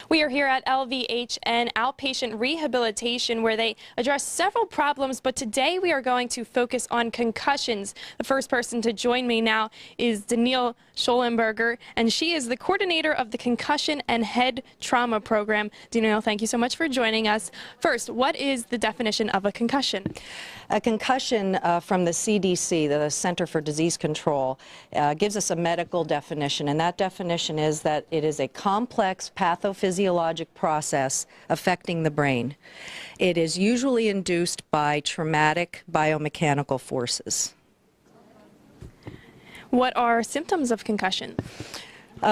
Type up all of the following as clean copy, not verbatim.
We are here at LVHN Outpatient Rehabilitation, where they address several problems, but today we are going to focus on concussions. The first person to join me now is Danielle Schollenberger, and she is the coordinator of the Concussion and Head Trauma Program. Danielle, thank you so much for joining us. First, what is the definition of a concussion? A concussion from the CDC, the Center for Disease Control, gives us a medical definition, and that definition is that it is a complex pathophysiologic process affecting the brain. It is usually induced by traumatic biomechanical forces. What are symptoms of concussion?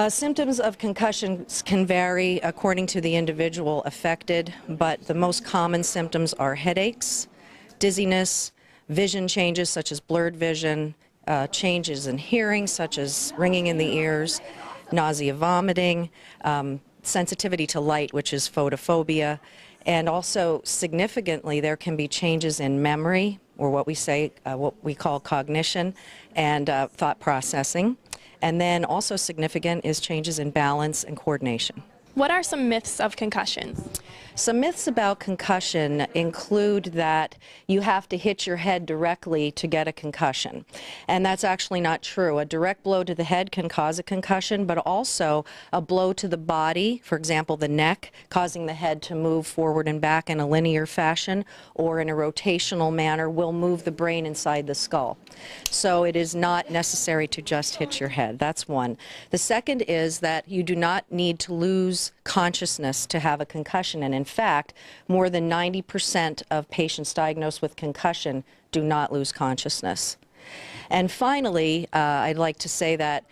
Symptoms of concussions can vary according to the individual affected, but the most common symptoms are headaches, dizziness, vision changes such as blurred vision, changes in hearing such as ringing in the ears, nausea, vomiting, sensitivity to light, which is photophobia, and also significantly there can be changes in memory, or what we call cognition, and thought processing. And then also significant is changes in balance and coordination. What are some myths of concussions? Some myths about concussion include that you have to hit your head directly to get a concussion. And that's actually not true. A direct blow to the head can cause a concussion, but also a blow to the body, for example, the neck, causing the head to move forward and back in a linear fashion or in a rotational manner, will move the brain inside the skull. So it is not necessary to just hit your head. That's one. The second is that you do not need to lose consciousness to have a concussion, and in fact, more than 90% of patients diagnosed with concussion do not lose consciousness. And finally, I'd like to say that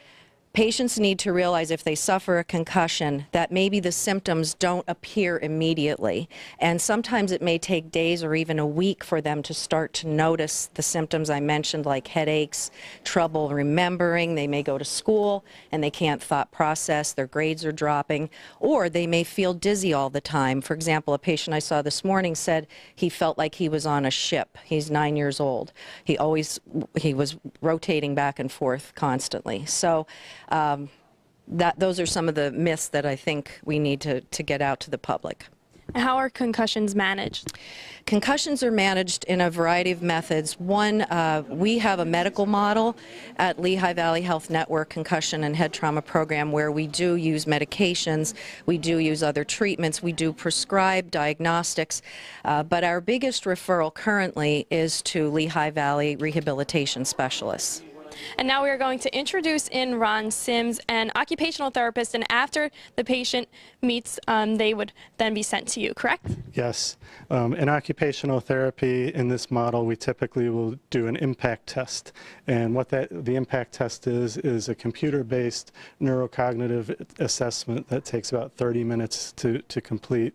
patients need to realize if they suffer a concussion that maybe the symptoms don't appear immediately, and sometimes it may take days or even a week for them to start to notice the symptoms I mentioned, like headaches, trouble remembering. They may go to school and they can't thought process, their grades are dropping, or they may feel dizzy all the time. For example, a patient I saw this morning said he felt like he was on a ship. He's 9 years old. He was rotating back and forth constantly. So those are some of the myths that I think we need to get out to the public. How are concussions managed? Concussions are managed in a variety of methods. One, we have a medical model at Lehigh Valley Health Network Concussion and Head Trauma Program where we do use medications, we do use other treatments, we do prescribe diagnostics, but our biggest referral currently is to Lehigh Valley Rehabilitation Specialists. And now we are going to introduce in Ron Sims, an occupational therapist, and after the patient meets, they would then be sent to you, correct? Yes. In occupational therapy, in this model, we typically will do an impact test. And what the impact test is a computer-based neurocognitive assessment that takes about 30 minutes to complete.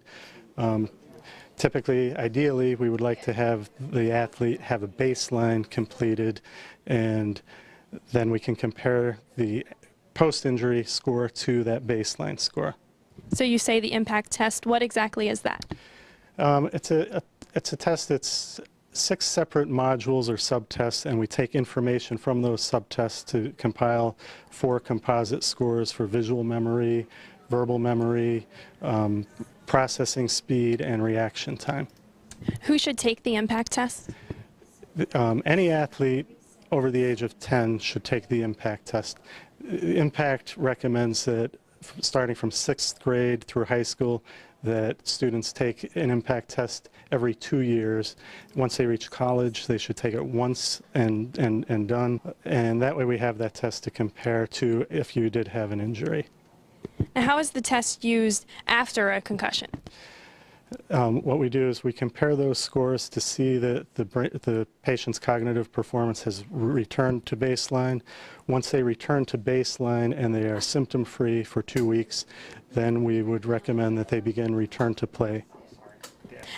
Typically, ideally, we would like to have the athlete have a baseline completed, and then we can compare the post-injury score to that baseline score. So you say the impact test. What exactly is that? It's a test that's 6 separate modules or subtests, and we take information from those subtests to compile 4 composite scores for visual memory, verbal memory, processing speed, and reaction time. Who should take the impact test? Any athlete over the age of 10 should take the impact test. Impact recommends that starting from 6th grade through high school, that students take an impact test every 2 years. Once they reach college, they should take it once and done. And that way we have that test to compare to if you did have an injury. And how is the test used after a concussion? What we do is we compare those scores to see that the patient's cognitive performance has returned to baseline. Once they return to baseline and they are symptom-free for 2 weeks, then we would recommend that they begin return to play.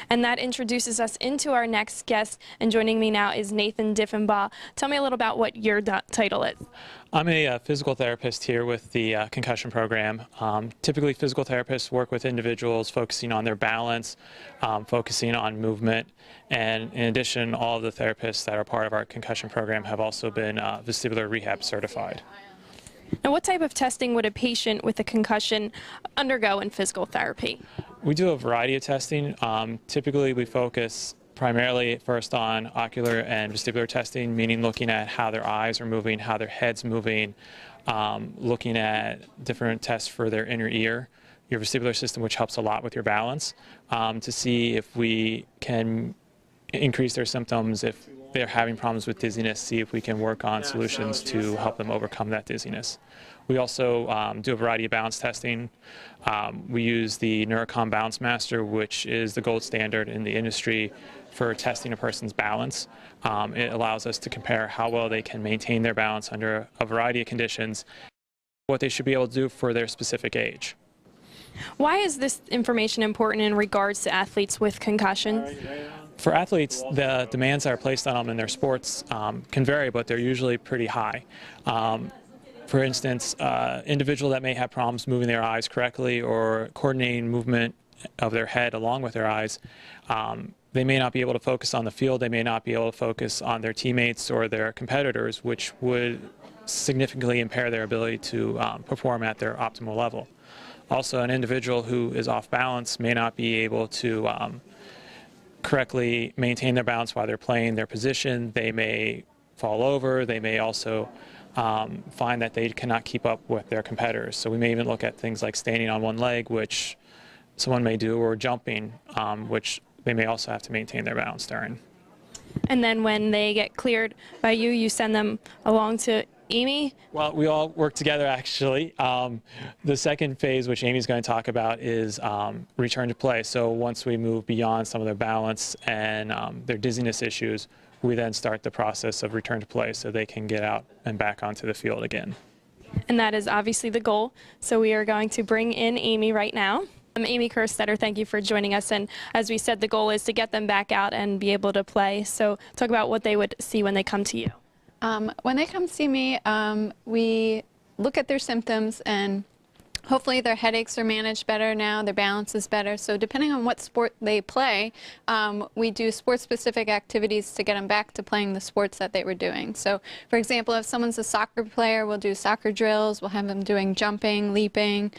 And that introduces us into our next guest. And joining me now is Nathan Diffenbaugh. Tell me a little about what your title is. I'm a physical therapist here with the concussion program. Typically, physical therapists work with individuals focusing on their balance, focusing on movement, and in addition, all of the therapists that are part of our concussion program have also been vestibular rehab certified. Now, what type of testing would a patient with a concussion undergo in physical therapy? We do a variety of testing. Typically, we focus primarily first on ocular and vestibular testing, meaning looking at how their eyes are moving, how their head's moving, looking at different tests for their inner ear, your vestibular system, which helps a lot with your balance, to see if we can increase their symptoms, if they're having problems with dizziness, see if we can work on solutions to help them overcome that dizziness. We also do a variety of balance testing. We use the Neurocom Balance Master, which is the gold standard in the industry for testing a person's balance. It allows us to compare how well they can maintain their balance under a variety of conditions, what they should be able to do for their specific age. Why is this information important in regards to athletes with concussions? For athletes, the demands that are placed on them in their sports can vary, but they're usually pretty high. For instance, individual that may have problems moving their eyes correctly or coordinating movement of their head along with their eyes, they may not be able to focus on the field, they may not be able to focus on their teammates or their competitors, which would significantly impair their ability to perform at their optimal level. Also, an individual who is off balance may not be able to correctly maintain their balance while they're playing their position. They may fall over. They may also find that they cannot keep up with their competitors. So we may even look at things like standing on one leg, which someone may do, or jumping, which they may also have to maintain their balance during. And then when they get cleared by you, you send them along to Amy? Well, we all work together, actually. The second phase, which Amy's going to talk about, is return to play. So once we move beyond some of their balance and their dizziness issues, we then start the process of return to play so they can get out and back onto the field again. And that is obviously the goal. So we are going to bring in Amy right now. Amy Kerstetter, thank you for joining us. And as we said, the goal is to get them back out and be able to play. So talk about what they would see when they come to you. When they come see me, we look at their symptoms, and hopefully their headaches are managed better now, their balance is better. So depending on what sport they play, we do sport-specific activities to get them back to playing the sports that they were doing. So for example, if someone's a soccer player, we'll do soccer drills, we'll have them doing jumping, leaping,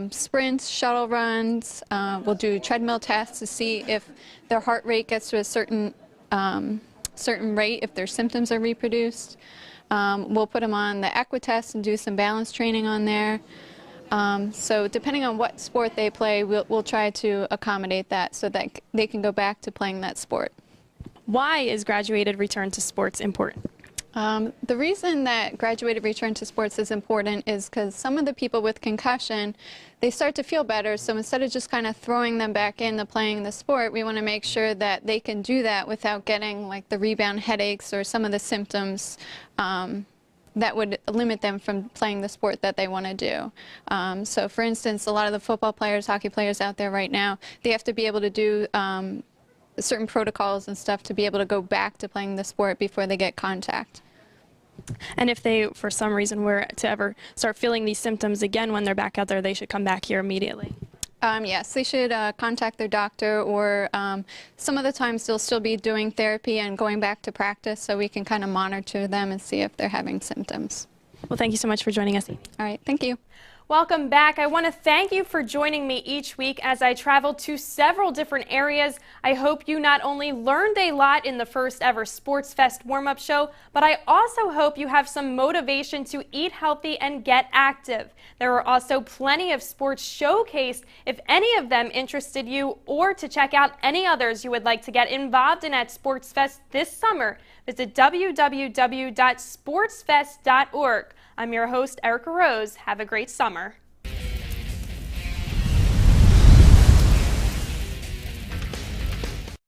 sprints, shuttle runs, we'll do treadmill tests to see if their heart rate gets to a certain rate, if their symptoms are reproduced. We'll put them on the Equitest and do some balance training on there. So depending on what sport they play, we'll try to accommodate that so that they can go back to playing that sport. Why is graduated return to sports important? The reason that graduated return to sports is important is because some of the people with concussion, they start to feel better. So instead of just kind of throwing them back into playing the sport, we want to make sure that they can do that without getting like the rebound headaches or some of the symptoms that would limit them from playing the sport that they want to do. So for instance, a lot of the football players, hockey players out there right now, they have to be able to do certain protocols and stuff to be able to go back to playing the sport before they get contact. And if they, for some reason, were to ever start feeling these symptoms again when they're back out there, they should come back here immediately? Yes, they should contact their doctor, or some of the times they'll still be doing therapy and going back to practice, so we can kind of monitor them and see if they're having symptoms. Well, thank you so much for joining us, Amy. All right, thank you. Welcome back. I want to thank you for joining me each week as I travel to several different areas. I hope you not only learned a lot in the first ever SportsFest warm-up show, but I also hope you have some motivation to eat healthy and get active. There are also plenty of sports showcased if any of them interested you, or to check out any others you would like to get involved in at SportsFest this summer. Visit www.sportsfest.org. I'm your host, Erica Rose. Have a great summer.